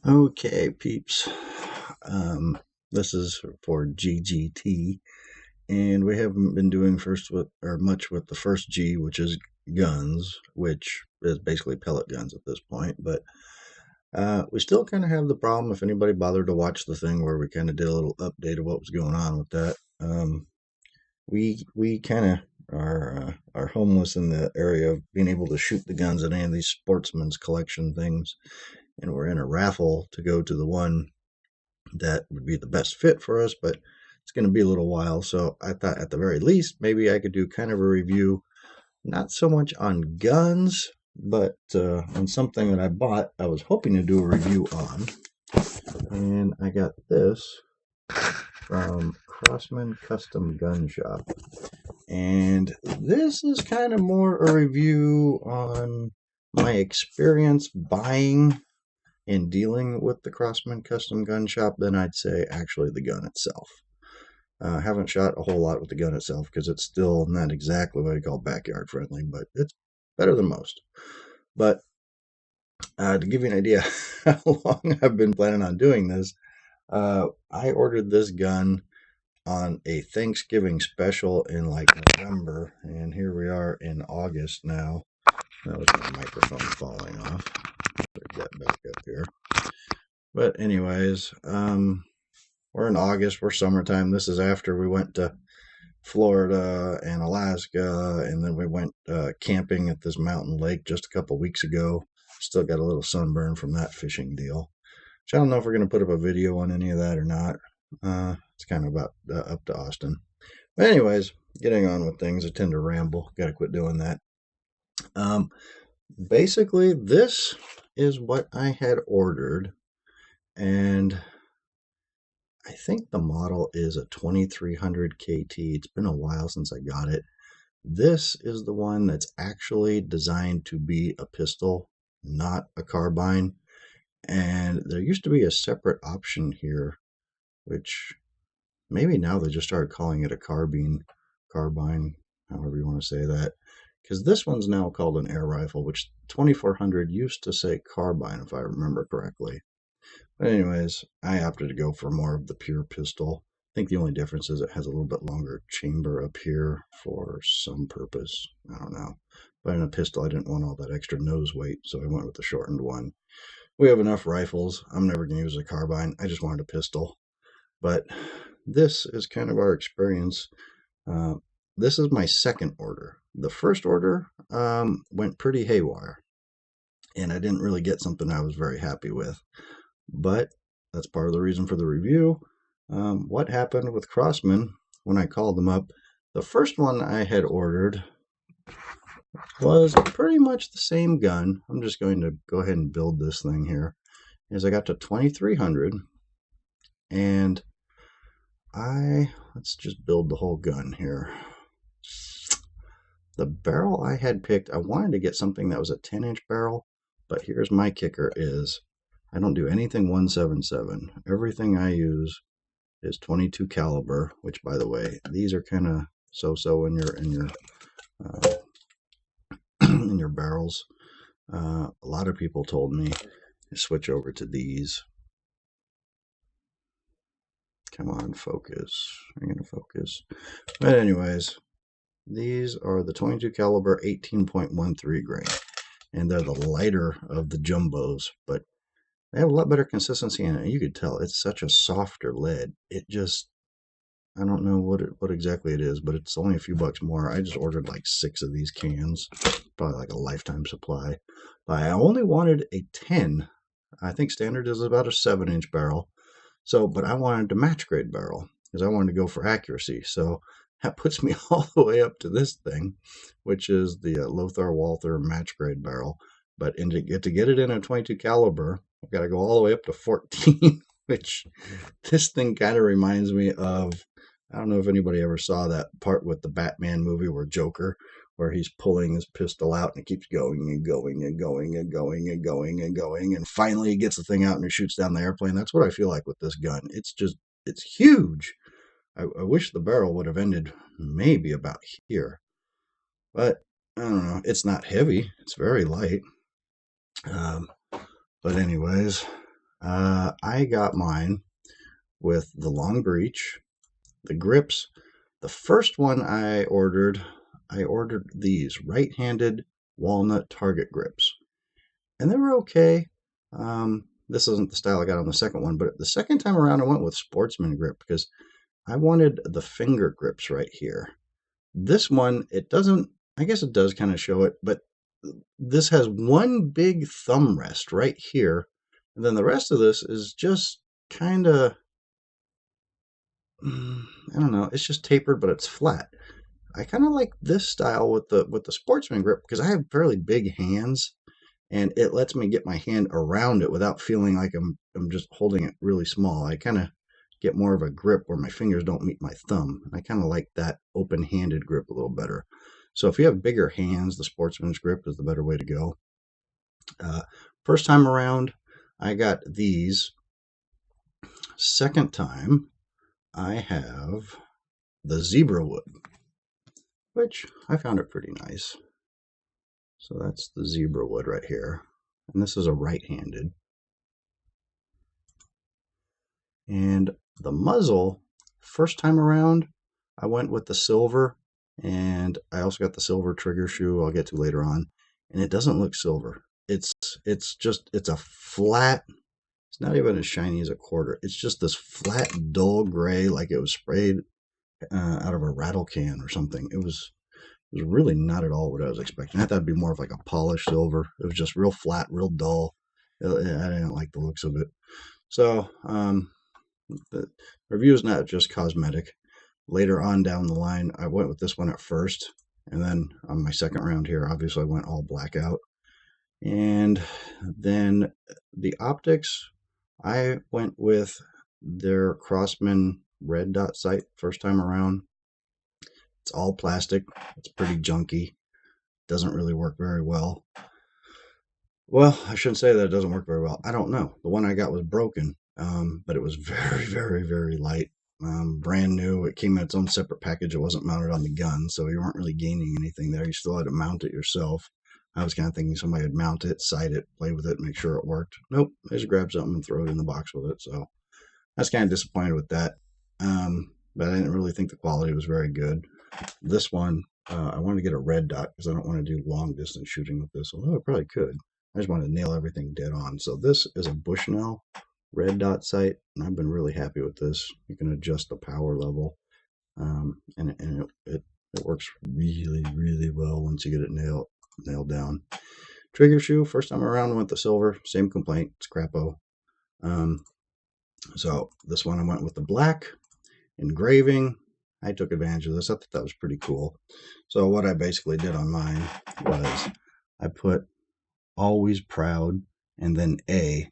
Okay, peeps. This is for GG&T, and we haven't been doing much with the first G, which is guns, which is basically pellet guns at this point. But we still kind of have the problem. If anybody bothered to watch the thing where we kind of did a little update of what was going on with that, we kind of are homeless in the area of being able to shoot the guns at any of these sportsman's collection things. And we're in a raffle to go to the one that would be the best fit for us, but it's going to be a little while. So I thought at the very least, maybe I could do kind of a review, not so much on guns, but on something that I bought, I was hoping to do a review on. And I got this from Crossman Custom Gun Shop. And this is kind of more a review on my experience buying in dealing with the Crossman Custom Gun Shop than I'd say actually the gun itself. I haven't shot a whole lot with the gun itself because it's still not exactly what I call backyard friendly, but it's better than most. But to give you an idea how long I've been planning on doing this, I ordered this gun on a Thanksgiving special in like November, and here we are in August now. That was my microphone falling off. Put that back up here. But anyways, we're in August, we're summertime. This is after we went to Florida and Alaska, and then we went camping at this mountain lake just a couple weeks ago. Still got a little sunburn from that fishing deal. Which I don't know if we're going to put up a video on any of that or not. It's kind of about up to Austin. But anyways, getting on with things. I tend to ramble. Got to quit doing that. Basically, this is what I had ordered, and I think the model is a 2300 KT. It's been a while since I got it. This is the one that's actually designed to be a pistol, not a carbine. And there used to be a separate option here, which maybe now they just started calling it a carbine, however you want to say that. Because this one's now called an air rifle, which 2400 used to say carbine, if I remember correctly. But anyways, I opted to go for more of the pure pistol. I think the only difference is it has a little bit longer chamber up here for some purpose. I don't know. But in a pistol, I didn't want all that extra nose weight, so I went with the shortened one. We have enough rifles. I'm never going to use a carbine. I just wanted a pistol. But this is kind of our experience. This is my second order. The first order went pretty haywire, and I didn't really get something I was very happy with. But that's part of the reason for the review. What happened with Crossman when I called them up? The first one I had ordered was pretty much the same gun. I'm just going to go ahead and build this thing here. As I got to 2300, and let's just build the whole gun here. The barrel I had picked, I wanted to get something that was a 10-inch barrel, but here's my kicker is I don't do anything 177. Everything I use is 22 caliber, which by the way, these are kind of so-so in your in your barrels. A lot of people told me to switch over to these. Come on, focus. I'm going to focus. But anyways, these are the 22 caliber 18.13 grain, and they're the lighter of the jumbos, but they have a lot better consistency in it. You could tell it's such a softer lead. It just, I don't know what exactly it is, but it's only a few bucks more. I just ordered like 6 of these cans, probably like a lifetime supply. But I only wanted a 10. I think standard is about a 7-inch barrel. So, but I wanted a match grade barrel because I wanted to go for accuracy. So that puts me all the way up to this thing, which is the Lothar Walther match grade barrel. But to get it in a 22 caliber, I've got to go all the way up to 14, which this thing kind of reminds me of, I don't know if anybody ever saw that part with the Batman movie where Joker, where he's pulling his pistol out and it keeps going and going and going and going and going and going. And finally he gets the thing out and he shoots down the airplane. That's what I feel like with this gun. It's huge. I wish the barrel would have ended maybe about here. But I don't know. It's not heavy. It's very light. But anyways, I got mine with the long breech, the grips. The first one I ordered these right-handed walnut target grips, and they were okay. This isn't the style I got on the second one, but the second time around I went with sportsman grip because I wanted the finger grips right here. This one, it doesn't, I guess it does kind of show it, but this has one big thumb rest right here. And then the rest of this is just kind of, I don't know, it's just tapered, but it's flat. I kind of like this style with the sportsman grip because I have fairly big hands and it lets me get my hand around it without feeling like I'm just holding it really small. I kind of get more of a grip where my fingers don't meet my thumb. And I kind of like that open-handed grip a little better. So if you have bigger hands, the sportsman's grip is the better way to go. First time around, I got these. Second time, I have the zebra wood, which I found it pretty nice. So that's the zebra wood right here. And this is a right-handed. And the muzzle, first time around, I went with the silver, and I also got the silver trigger shoe I'll get to later on. And it doesn't look silver. It's a flat, it's not even as shiny as a quarter. It's just this flat, dull gray, like it was sprayed out of a rattle can or something. It was really not at all what I was expecting. I thought it'd be more of like a polished silver. It was just real flat, real dull. I didn't like the looks of it. So the review is not just cosmetic. Later on down the line, I went with this one at first, and then on my second round here, obviously I went all blackout. And then the optics, I went with their Crossman red dot sight first time around. It's all plastic. It's pretty junky. Doesn't really work very well. Well, I shouldn't say that it doesn't work very well. I don't know. The one I got was broken, but it was very, very, very light. Brand new. It came in its own separate package. It wasn't mounted on the gun, so you weren't really gaining anything there. You still had to mount it yourself. I was kind of thinking somebody would mount it, sight it, play with it, make sure it worked. Nope. I just grabbed something and throw it in the box with it. So I was kind of disappointed with that. But I didn't really think the quality was very good. This one, I wanted to get a red dot because I don't want to do long distance shooting with this, although I probably could. I just wanted to nail everything dead on. So this is a Bushnell red dot sight, and I've been really happy with this. You can adjust the power level, and it works really, really well once you get it nailed down. Trigger shoe, first time around, went the silver. Same complaint, it's crapo. So this one I went with the black engraving. I took advantage of this. I thought that was pretty cool. So what I basically did on mine was I put always proud and then A,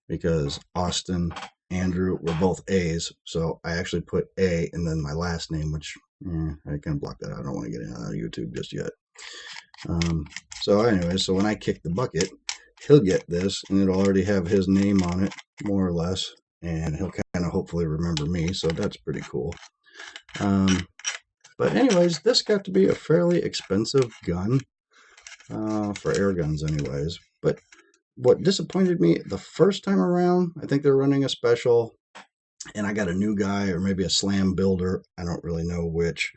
because Austin, Andrew were both A's. So I actually put A and then my last name, which I can block that out. I don't want to get out of YouTube just yet. So anyway, so when I kick the bucket, he'll get this and it'll already have his name on it, more or less. And he'll kind of hopefully remember me. So that's pretty cool. But anyways, this got to be a fairly expensive gun for air guns anyways. But what disappointed me the first time around, I think they're running a special, and I got a new guy or maybe a slam builder. I don't really know which,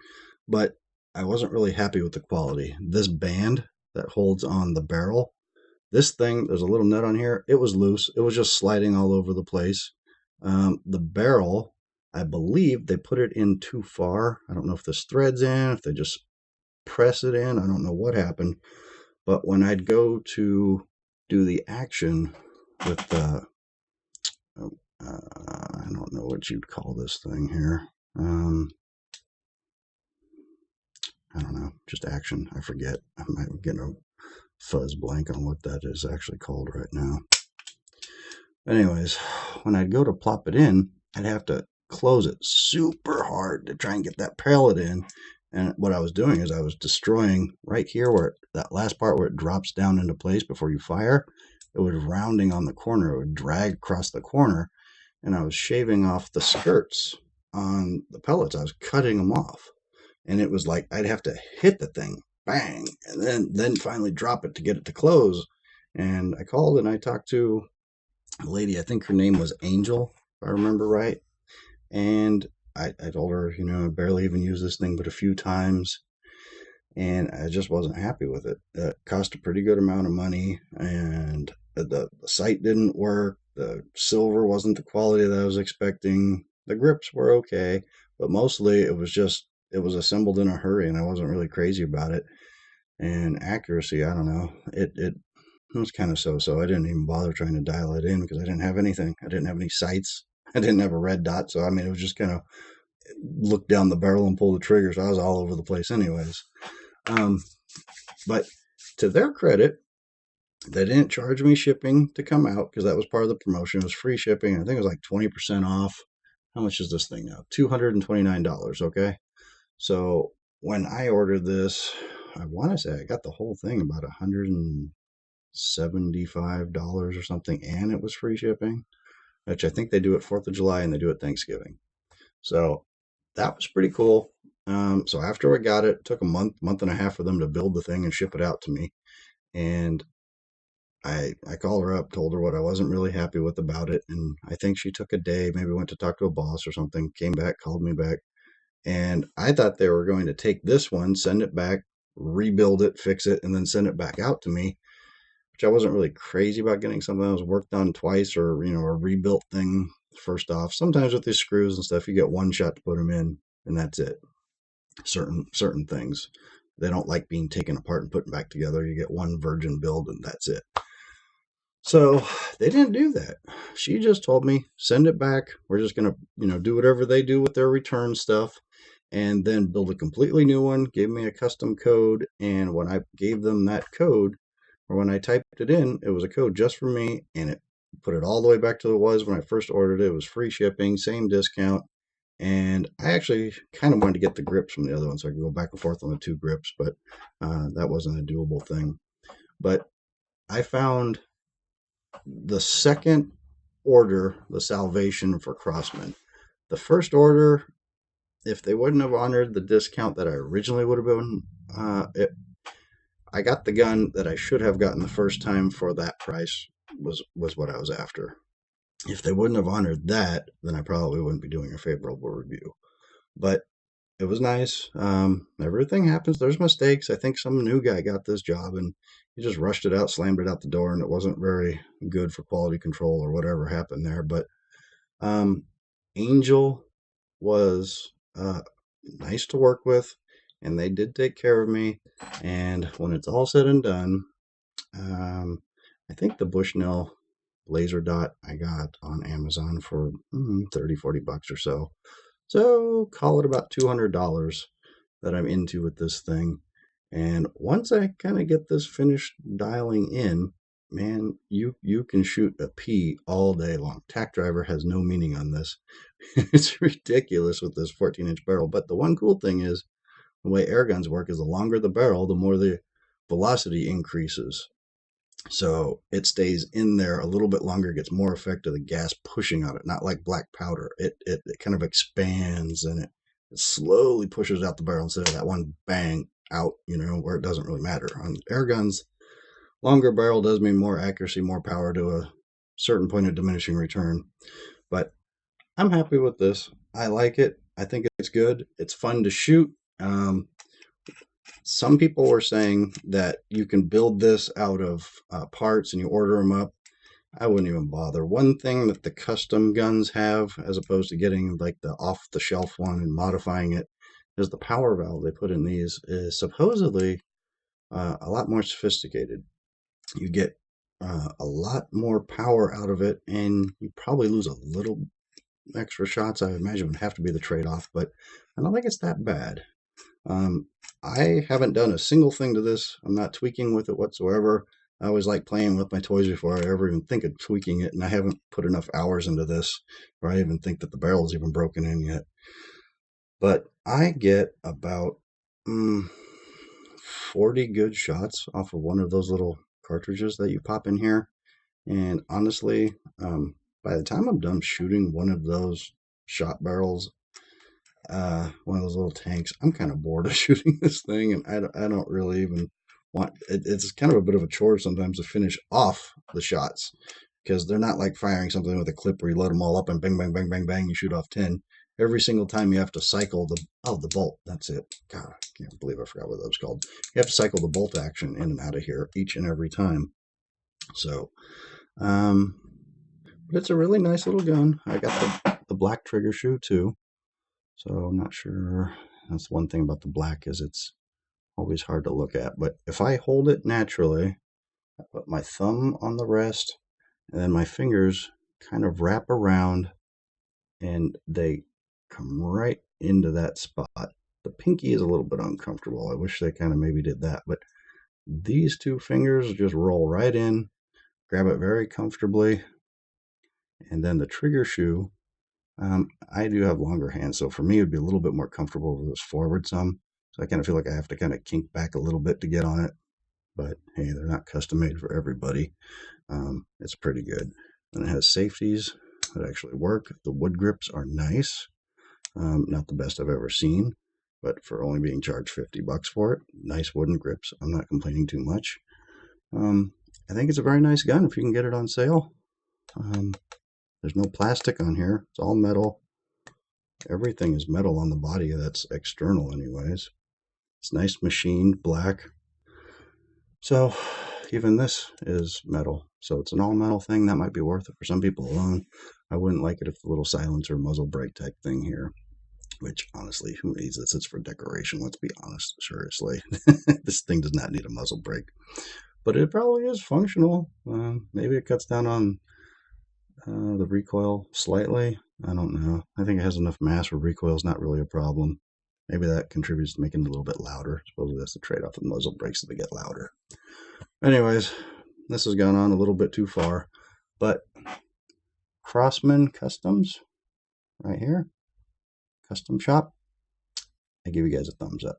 but I wasn't really happy with the quality. This band that holds on the barrel, this thing, there's a little nut on here. It was loose. It was just sliding all over the place. The barrel, I believe they put it in too far. I don't know if this thread's in, if they just press it in. I don't know what happened. But when I'd go to do the action with the, I don't know what you'd call this thing here. I don't know, just action. I forget. I'm getting a fuzz blank on what that is actually called right now. Anyways, when I'd go to plop it in, I'd have to close it super hard to try and get that pellet in. And what I was doing is I was destroying right here where that last part where it drops down into place before you fire. It was rounding on the corner. It would drag across the corner, and I was shaving off the skirts on the pellets. I was cutting them off, and it was like I'd have to hit the thing, bang, and then finally drop it to get it to close. And I called and I talked to a lady, I think her name was Angel, if I remember right. And I told her, I barely even used this thing but a few times, and I just wasn't happy with it. It cost a pretty good amount of money, and the sight didn't work. The silver wasn't the quality that I was expecting. The grips were okay, but mostly it was assembled in a hurry, and I wasn't really crazy about it. And accuracy, I don't know, it was kind of so. I didn't even bother trying to dial it in because I didn't have anything. I didn't have any sights. I didn't have a red dot, so I mean, it was just kind of look down the barrel and pull the trigger. So I was all over the place, anyways. But to their credit, they didn't charge me shipping to come out because that was part of the promotion. It was free shipping. I think it was like 20% off. How much is this thing now? $229. Okay. So when I ordered this, I want to say I got the whole thing about $175 or something, and it was free shipping, which I think they do at 4th of July and they do at Thanksgiving. So that was pretty cool. So after I got it, it took a month and a half for them to build the thing and ship it out to me. And I called her up, told her what I wasn't really happy with about it. And I think she took a day, maybe went to talk to a boss or something, came back, called me back. And I thought they were going to take this one, send it back, rebuild it, fix it, and then send it back out to me, which I wasn't really crazy about getting something that was worked on twice or, a rebuilt thing. First off, sometimes with these screws and stuff, you get one shot to put them in, and that's it. Certain things, they don't like being taken apart and put back together. You get one virgin build, and that's it. So they didn't do that. She just told me, send it back. We're just going to, do whatever they do with their return stuff and then build a completely new one, gave me a custom code. And when I gave them that code, or when I typed it in, it was a code just for me, and it put it all the way back to what it was when I first ordered it. It was free shipping, same discount. And I actually kind of wanted to get the grips from the other one so I could go back and forth on the two grips, but that wasn't a doable thing. But I found the second order, the salvation for Crossman. The first order, if they wouldn't have honored the discount that I originally would have been, I got the gun that I should have gotten the first time for that price was what I was after. If they wouldn't have honored that, then I probably wouldn't be doing a favorable review. But it was nice. Everything happens. There's mistakes. I think some new guy got this job and he just rushed it out, slammed it out the door, and it wasn't very good for quality control or whatever happened there. But Angel was nice to work with, and they did take care of me. And when it's all said and done, I think the Bushnell laser dot I got on Amazon for $30-$40 or so. So call it about $200 that I'm into with this thing. And once I kind of get this finished dialing in, man, you can shoot a P all day long. Tack driver has no meaning on this. It's ridiculous with this 14-inch barrel. But the one cool thing is the way air guns work is the longer the barrel, the more the velocity increases. So it stays in there a little bit longer, gets more effect of the gas pushing on it, not like black powder. It kind of expands and it slowly pushes out the barrel instead of that one bang out, where it doesn't really matter. On air guns, longer barrel does mean more accuracy, more power to a certain point of diminishing return. But I'm happy with this. I like it. I think it's good. It's fun to shoot. Some people were saying that you can build this out of parts and you order them up. I wouldn't even bother. One thing that the custom guns have, as opposed to getting like the off-the-shelf one and modifying it, is the power valve they put in these is supposedly a lot more sophisticated. You get a lot more power out of it, and you probably lose a little extra shots. I imagine would have to be the trade-off, but I don't think it's that bad. I haven't done a single thing to this. I'm not tweaking with it whatsoever. I always like playing with my toys before I ever even think of tweaking it, and I haven't put enough hours into this, or I even think that the barrel's even broken in yet. But I get about 40 good shots off of one of those little cartridges that you pop in here. And honestly, by the time I'm done shooting one of those shot barrels, one of those little tanks, I'm kind of bored of shooting this thing, and I don't really even want it. It's kind of a bit of a chore sometimes to finish off the shots because they're not like firing something with a clip where you load them all up and bang, bang, bang, bang, bang, you shoot off 10. Every single time you have to cycle the bolt. That's it. God, I can't believe I forgot what that was called. You have to cycle the bolt action in and out of here each and every time. So, but it's a really nice little gun. I got the black trigger shoe too. So I'm not sure. That's one thing about the black is it's always hard to look at. But if I hold it naturally, I put my thumb on the rest and then my fingers kind of wrap around and they come right into that spot. The pinky is a little bit uncomfortable. I wish they kind of maybe did that. But these two fingers just roll right in, grab it very comfortably. And then the trigger shoe, I do have longer hands. So for me, it would be a little bit more comfortable if it was forward some. So I kind of feel like I have to kind of kink back a little bit to get on it. But hey, they're not custom made for everybody. It's pretty good. And it has safeties that actually work. The wood grips are nice. Not the best I've ever seen, but for only being charged $50 for it, nice wooden grips. I'm not complaining too much. I think it's a very nice gun if you can get it on sale. There's no plastic on here. It's all metal. Everything is metal on the body. That's external anyways. It's nice machined black. So even this is metal. So it's an all metal thing. That might be worth it for some people alone. I wouldn't like it if the little silencer muzzle brake type thing here, which honestly, who needs this? It's for decoration. Let's be honest. Seriously, this thing does not need a muzzle brake, but it probably is functional. Maybe it cuts down on the recoil slightly. I don't know. I think it has enough mass where recoil is not really a problem. Maybe that contributes to making it a little bit louder. Supposedly that's the trade-off with muzzle brakes, that they get louder. Anyways, this has gone on a little bit too far, but Crossman Customs right here, custom shop. I give you guys a thumbs up.